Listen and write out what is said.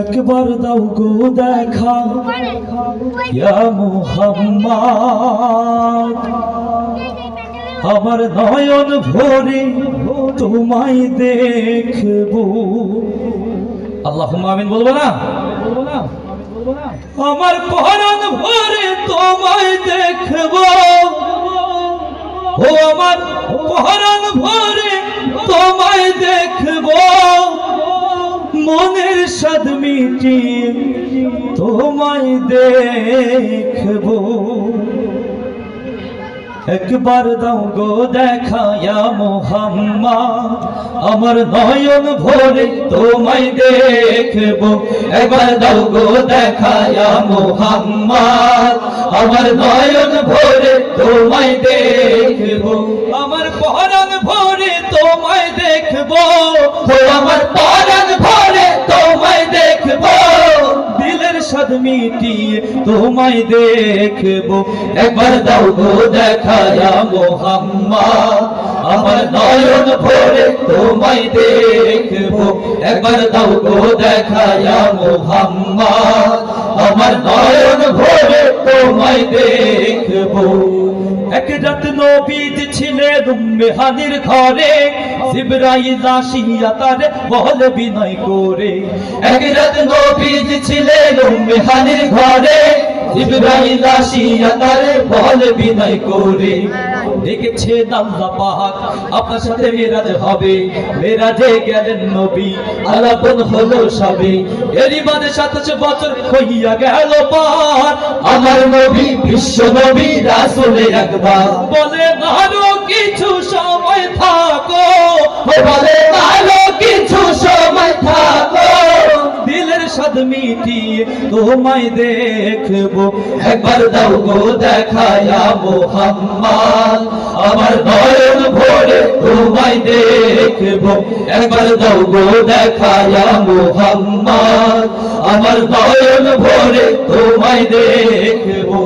একবার দাও গো দেখা ইয়া মুহাম্মদ, আমার নয়ন ভরে তোমায় দেখবো। আল্লাহুম্মা আমিন বলবো না? আমার পরাণ ভরে তোমায় দেখবো, ও আমার পরাণ ভরে তোমায় দেখবো, মনের স্বাদ মিটিয়ে তোমায় দেখবো। একবার দাও গো দেখা ইয়া মুহাম্মদ, আমার নয়ন ভরে তোমায় দেখবো। একবার দাও গো দেখা ইয়া মুহাম্মদ, আমার নয়ন ভরে তোমায় দেখবো। আমার পরাণ ভরে তোমায় দেখবো, ও আমার পরাণ ভরে তোমায় দেখবো, দিলের স্বাদ মিটিয়ে তোমায় দেখবো। একবার দাও গো দেখা ইয়া মুহাম্মদ, আমার নয়ন ভরে তোমায় দেখবো। একবার দাও গো দেখা ইয়া মুহাম্মদ, আমার নয়ন ভরে তোমায় দেখবো। এক রাত নবীজি ছিলেন উম্মে হানির ঘরে, জিবরাইল আসিয়া তারে বল বিনয় করে। এক রাত নবীজি ছিলেন উম্মে হানির ঘরে, জিবরাইল আসিয়া তারে বল বিনয় করে। দেখেছেন আল্লাহ পাক আপনার সাথে মেরাজ হবে, মেরাজে গেলেন নবী আলাপন হলো সবে। এরই মাঝে 27 বছর হইয়া গেল পার, আমার নবী বিশ্ব নবী রাসূলে আকবার। বলে আরো কিছু সময় থাকো, বলে আরো কিছু সময় থাকো, দিলের স্বাদ মিটিয়ে তোমায় দেখবো। একবার দাও গো দেখা ইয়া মুহাম্মদ, আমার নয়ন ভরে তোমায় দেখবো। একবার দাও গো দেখা ইয়া মুহাম্মদ, আমার নয়ন ভরে তোমায় দেখবো।